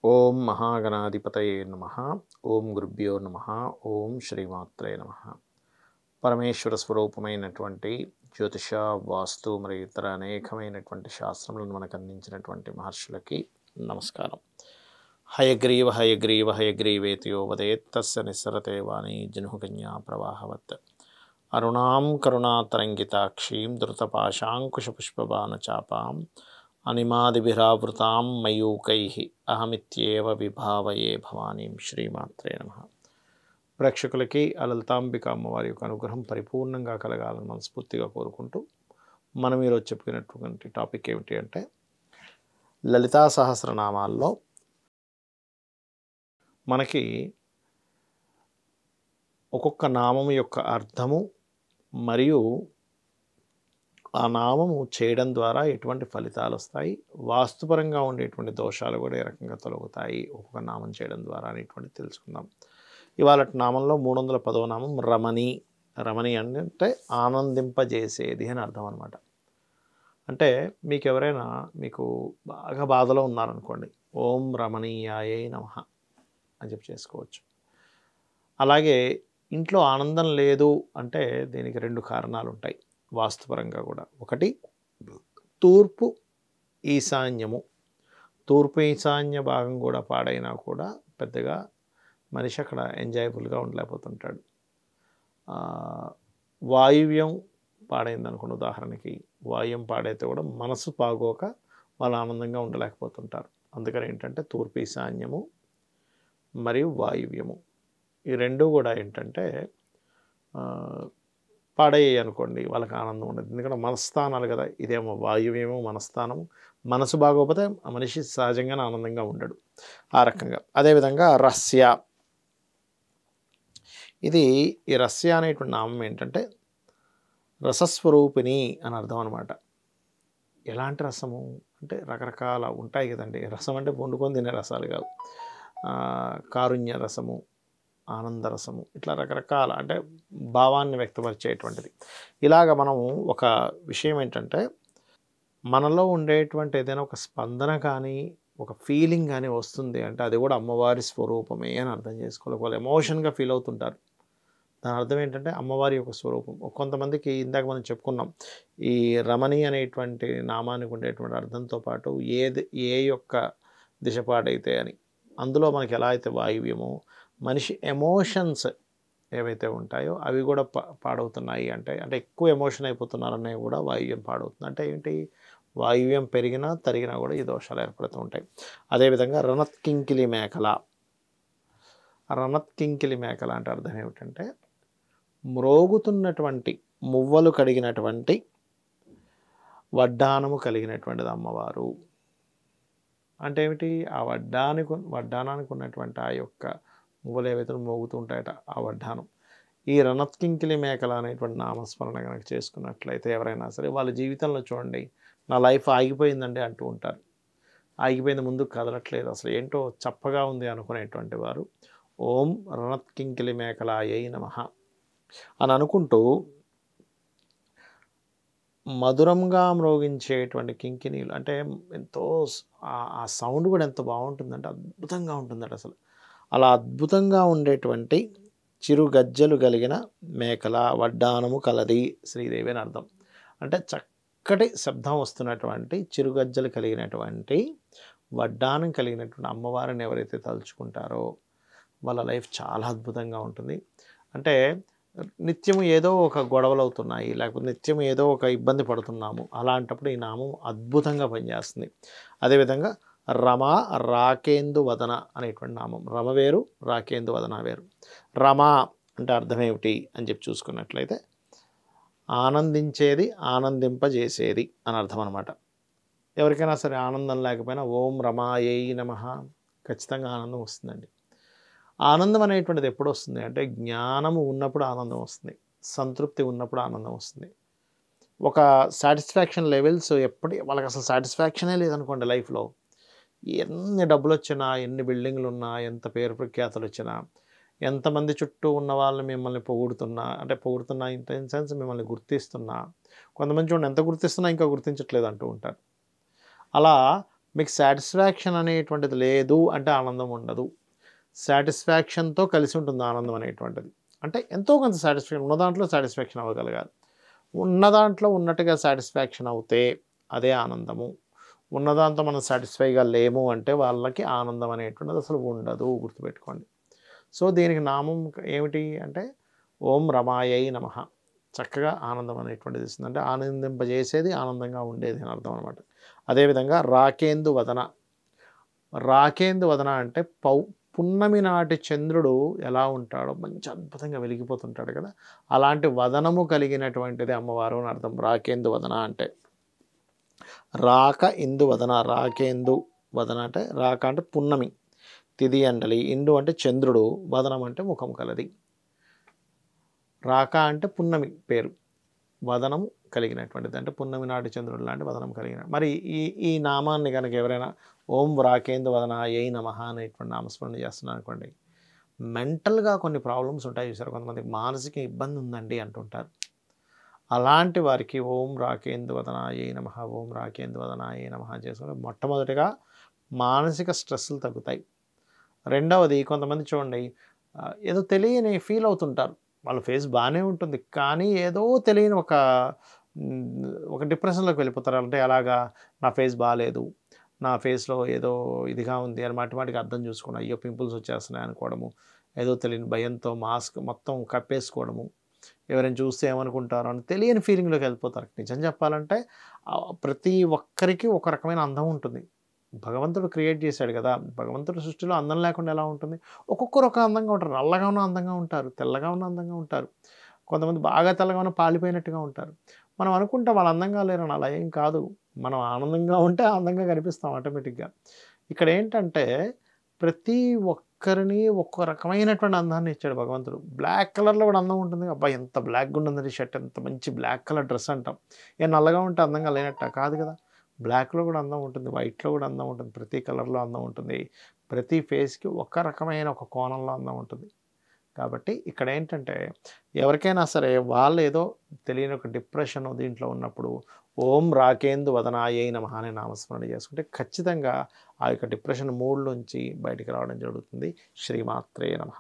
ఓం మహాగణాధిపతయే నమః. ఓం గురుభ్యో నమః. ఓం శ్రీమాత్రే నమః. పరమేశ్వర స్వరూపమైనటువంటి జ్యోతిష, వాస్తు మరియు ఇతర అనేకమైనటువంటి శాస్త్రములను మనకు అందించినటువంటి మహర్షులకి నమస్కారం. హయగ్రీవ హయగ్రీవ హయగ్రీవేతియో వదేత్ తస్య నిస్సరతే వాణి జనుకన్యా ప్రవాహవత్. అరుణాం కరుణాతరంగితాక్షీం ధృతపాశాంకుశపుష్పబాణచాపాం అనిమాదిభిరావృతాం మయూకైః అహమిత్యేవ విభావయే భవానీం. శ్రీమాత్రే నమః. ప్రేక్షకులకి ఆ లలితాంబిక అమ్మవారి యొక్క అనుగ్రహం పరిపూర్ణంగా కలగాలని మనస్ఫూర్తిగా కోరుకుంటూ మనం ఈరోజు చెప్పుకునేటువంటి టాపిక్ ఏమిటి అంటే, లలితా సహస్రనామాల్లో మనకి ఒక్కొక్క నామం యొక్క అర్థము మరియు ఆ నామము చేయడం ద్వారా ఎటువంటి ఫలితాలు వస్తాయి, వాస్తుపరంగా ఉండేటువంటి దోషాలు కూడా ఏ రకంగా తొలగుతాయి ఒక్కొక్క నామం చేయడం ద్వారా అనేటువంటి తెలుసుకుందాం. ఇవాళ నామంలో 310వ నామం రమణి. రమణి అంటే ఆనందింపజేసేది అని అర్థం అనమాట. అంటే మీకు ఎవరైనా బాగా బాధలో ఉన్నారనుకోండి, ఓం రమణీయాయే నమః అని చెప్పి చేసుకోవచ్చు. అలాగే ఇంట్లో ఆనందం లేదు అంటే దీనికి 2 కారణాలు ఉంటాయి వాస్తుపరంగా కూడా. ఒకటి తూర్పు ఈశాన్యము. తూర్పు ఈశాన్య భాగం కూడా పాడైనా కూడా పెద్దగా మనిషి అక్కడ ఎంజాయబుల్గా ఉండలేకపోతుంటాడు. వాయువ్యం పాడైంది అనుకోండి, ఉదాహరణకి వాయువ్యం పాడైతే కూడా మనసు బాగోక వాళ్ళు ఆనందంగా ఉండలేకపోతుంటారు. అందుకని ఏంటంటే తూర్పు ఈశాన్యము మరియు వాయువ్యము ఈ 2 కూడా ఏంటంటే పాడయ్యాయి అనుకోండి, వాళ్ళకి ఆనందం ఉండదు. ఎందుకంటే మనస్థానాలు కదా, ఇదేమో వాయువ్యమో మనస్థానము. మనసు బాగోకపోతే ఆ మనిషి సహజంగానే ఆనందంగా ఉండడు. ఆ రకంగా అదేవిధంగా రస్య. ఈ రస్య అనేటువంటి నామం ఏంటంటే రసస్వరూపిణి అని అర్థం అనమాట. ఎలాంటి రసము అంటే రకరకాల ఉంటాయి కదండి. రసం అంటే వండుకొని తినే రసాలు కాదు. కారుణ్య రసము, ఆనందరసము, ఇట్లా రకరకాల అంటే భావాన్ని వ్యక్తపరిచేటువంటిది. ఇలాగ మనము ఒక విషయం ఏంటంటే, మనలో ఉండేటువంటి ఏదైనా ఒక స్పందన కానీ ఒక ఫీలింగ్ కానీ వస్తుంది అంటే అది కూడా అమ్మవారి స్వరూపమే అని అర్థం చేసుకోవాలి. వాళ్ళు ఎమోషన్గా ఫీల్ అవుతుంటారు. దాని అర్థం ఏంటంటే అమ్మవారి యొక్క స్వరూపం. కొంతమందికి ఇందాక మనం చెప్పుకున్నాం, ఈ రమణి అనేటువంటి నామానికి ఉండేటువంటి అర్థంతో పాటు ఏ యొక్క దిశ పాడైతే అని, అందులో మనకి ఎలా అయితే వాయువ్యమో మనిషి ఎమోషన్స్ ఏవైతే ఉంటాయో అవి కూడా పాడవుతున్నాయి అంటే ఎక్కువ ఎమోషన్ అయిపోతున్నారనే కూడా వాయువ్యం పాడవుతుంది. అంటే ఏంటి, వాయువ్యం పెరిగినా తరిగినా కూడా ఈ దోషాలు ఏర్పడుతూ ఉంటాయి. అదేవిధంగా రణత్కింకిలి మేకల. రణత్కింకిలి మేకల అంటే అర్థం ఏమిటంటే మ్రోగుతున్నటువంటి మువ్వలు కడిగినటువంటి వడ్డానము కలిగినటువంటిది అమ్మవారు. అంటే ఏమిటి, ఆ వడ్డానానికి ఉన్నటువంటి ఆ యొక్క మువ్వలు ఏవైతే మోగుతూ ఉంటాయట ఆ వడ్డానం. ఈ రణత్కింకిలి మేకల అనేటువంటి నామస్మరణ కనుక చేసుకున్నట్లయితే ఎవరైనా సరే వాళ్ళ జీవితంలో చూడండి, నా లైఫ్ ఆగిపోయిందండి అంటూ ఉంటారు. ఆగిపోయింది, ముందుకు కదలట్లేదు, అసలు ఏంటో చప్పగా ఉంది అనుకునేటువంటి వారు ఓం రణత్కింకిలి మేకలాయై నమః అని అనుకుంటూ మధురంగా మ్రోగించేటువంటి కింకినీలు అంటే ఎంతో ఆ సౌండ్ కూడా ఎంత బాగుంటుందంటే అద్భుతంగా ఉంటుందట అసలు. అలా అద్భుతంగా ఉండేటువంటి చిరుగజ్జలు కలిగిన మేకల వడ్డానము కలది శ్రీదేవి అని అర్థం. అంటే చక్కటి శబ్దం వస్తున్నటువంటి చిరుగజ్జలు కలిగినటువంటి వడ్డానం కలిగినటువంటి అమ్మవారిని ఎవరైతే తలుచుకుంటారో వాళ్ళ లైఫ్ చాలా అద్భుతంగా ఉంటుంది. అంటే నిత్యం ఏదో ఒక గొడవలు అవుతున్నాయి, లేకపోతే నిత్యం ఏదో ఒక ఇబ్బంది పడుతున్నాము, అలాంటప్పుడు ఈ నామం అద్భుతంగా పనిచేస్తుంది. అదేవిధంగా రమ రాకేందు వదన అనేటువంటి నామం. రమ వేరు, రాకేందు వదన వేరు. రమ అంటే అర్థం ఏమిటి అని చెప్పి చూసుకున్నట్లయితే ఆనందించేది, ఆనందింపజేసేది అని అర్థం అనమాట. ఎవరికైనా సరే ఆనందం లేకపోయినా ఓం రమాయై నమః ఖచ్చితంగా ఆనందం వస్తుందండి. ఆనందం అనేటువంటిది ఎప్పుడు వస్తుంది అంటే జ్ఞానము ఉన్నప్పుడు ఆనందం వస్తుంది, సంతృప్తి ఉన్నప్పుడు ఆనందం వస్తుంది. ఒక సాటిస్ఫాక్షన్ లెవెల్స్ వాళ్ళకి అసలు సాటిస్ఫాక్షనే లేదనుకోండి లైఫ్లో, ఎన్ని డబ్బులు వచ్చినా, ఎన్ని బిల్డింగ్లు ఉన్నా, ఎంత పేరు ప్రఖ్యాతలు వచ్చినా, ఎంతమంది చుట్టూ ఉన్న వాళ్ళని మిమ్మల్ని పొగుడుతున్నా ఇన్ సెన్స్ మిమ్మల్ని గుర్తిస్తున్నా, కొంతమంది చూడండి ఎంత గుర్తిస్తున్నా ఇంకా గుర్తించట్లేదు అంటూ ఉంటారు. అలా మీకు సాటిస్ఫాక్షన్ అనేటువంటిది లేదు అంటే ఆనందం ఉండదు. సాటిస్ఫాక్షన్‌తో కలిసి ఉంటుంది ఆనందం అనేటువంటిది. అంటే ఎంతో కొంత సాటిస్ఫాక్షన్ ఉన్న దాంట్లో సాటిస్ఫాక్షన్ అవ్వగలగాలి. ఉన్న దాంట్లో ఉన్నట్టుగా సాటిస్ఫాక్షన్ అవుతే అదే ఆనందము. ఉన్నదాంతో మనం సాటిస్ఫైగా లేము అంటే వాళ్ళకి ఆనందం అనేటువంటిది అసలు ఉండదు. గుర్తుపెట్టుకోండి. సో, దీనికి నామం ఏమిటి అంటే ఓం రమాయై నమః. చక్కగా ఆనందం అనేటువంటిది ఇస్తుంది. అంటే ఆనందింపజేసేది, ఆనందంగా ఉండేది అని అర్థం అనమాట. అదేవిధంగా రాకేందు వదన. రాకేందు వదన అంటే పున్నమి నాటి చంద్రుడు ఎలా ఉంటాడో మంచి అద్భుతంగా వెలిగిపోతుంటాడు కదా! అలాంటి వదనము కలిగినటువంటిది అమ్మవారు అని అర్థం. రాకేందు వదన అంటే. రాక ఇందు వదన. రాకేందు వదన అంటే రాక అంటే పున్నమి. తిథి అండలి. ఇందు అంటే చంద్రుడు. వదనం అంటే ముఖం కలది. రాక అంటే పున్నమి పేరు. వదనం కలిగినటువంటిది. అంటే పున్నమి నాటి చంద్రుడు లాంటి వదనం కలిగిన. మరి ఈ నామాన్ని గనక ఎవరైనా ఓం వ్రాకేందు వదనాయై నమః అనేటువంటి నామస్మరణ చేస్తున్నారనుకోండి, మెంటల్‌గా కొన్ని ప్రాబ్లమ్స్ ఉంటాయి చూసారా, కొంతమందికి మానసిక ఇబ్బంది ఉందండి అంటుంటారు. అలాంటి వారికి ఓం రాకేందు వదనాయై నమః, ఓం రాకేందు వదనాయై నమః చేసుకొని మొట్టమొదటిగా మానసిక స్ట్రెస్‌లు తగ్గుతాయి. రెండవది కొంతమంది చూడండి ఏదో తెలియని ఫీల్ అవుతుంటారు. వాళ్ళ ఫేస్ బానే ఉంటుంది. కానీ ఏదో తెలియని ఒక డిప్రెషన్‌లోకి వెళ్ళిపోతారు. అంటే ఎలాగా నా ఫేస్ బాలేదు. నా ఫేస్‌లో ఏదో ఇదిగా ఉంది అని మాటి మాటికి అద్దం చూసుకోవడం. అయ్యో! పింపుల్స్ వచ్చేస్తున్నాయి అనుకోవడము. ఏదో తెలియని భయంతో మాస్క్ మొత్తం కప్పేసుకోవడము. ఎవరైనా చూస్తే ఏమనుకుంటారో అని తెలియని ఫీలింగ్‌లోకి వెళ్ళిపోతారు. నిజం చెప్పాలంటే ప్రతి ఒక్కరికి ఒక రకమైన అందం ఉంటుంది. భగవంతుడు క్రియేట్ చేశాడు కదా! భగవంతుడి సృష్టిలో అందం లేకుండా ఎలా ఉంటుంది? ఒక్కొక్కరు ఒక అందంగా ఉంటారు. నల్లగా ఉన్న అందంగా ఉంటారు. తెల్లగా ఉన్న అందంగా ఉంటారు. కొంతమంది బాగా తెల్లగా ఉన్న పాలిపోయినట్టుగా ఉంటారు. మనం అనుకుంటాం వాళ్ళు అందంగా లేరని. అలా ఏం కాదు. మనం ఆనందంగా ఉంటే అందంగా కనిపిస్తాం ఆటోమేటిక్‌గా. ఇక్కడేంటంటే ప్రతి ఒక్కరిని ఒక్కో రకమైనటువంటి అందాన్ని ఇచ్చాడు భగవంతుడు. బ్లాక్ కలర్‌లో కూడా అందం ఉంటుంది. అబ్బా! ఎంత బ్లాక్‌గా ఉన్నది షర్ట్, ఎంత మంచి బ్లాక్ కలర్ డ్రెస్ అంటాం. నల్లగా ఉంటే అందంగా లేనట్టా? కాదు కదా! బ్లాక్‌లో కూడా అందం ఉంటుంది. వైట్‌లో కూడా అందం ఉంటుంది. ప్రతి కలర్‌లో అందం ఉంటుంది. ప్రతి ఫేస్‌కి ఒక రకమైన ఒక కోణంలో అందం ఉంటుంది. కాబట్టి ఇక్కడేంటంటే ఎవరికైనా సరే వాళ్ళేదో తెలియని ఒక డిప్రెషను దీంట్లో ఉన్నప్పుడు ఓం రాకేందు వదనాయై నమః అనే నామస్మరణ చేసుకుంటే ఖచ్చితంగా ఆ యొక్క డిప్రెషన్ మూడ్‌లోంచి బయటికి రావడం జరుగుతుంది. శ్రీమాత్రే నమః.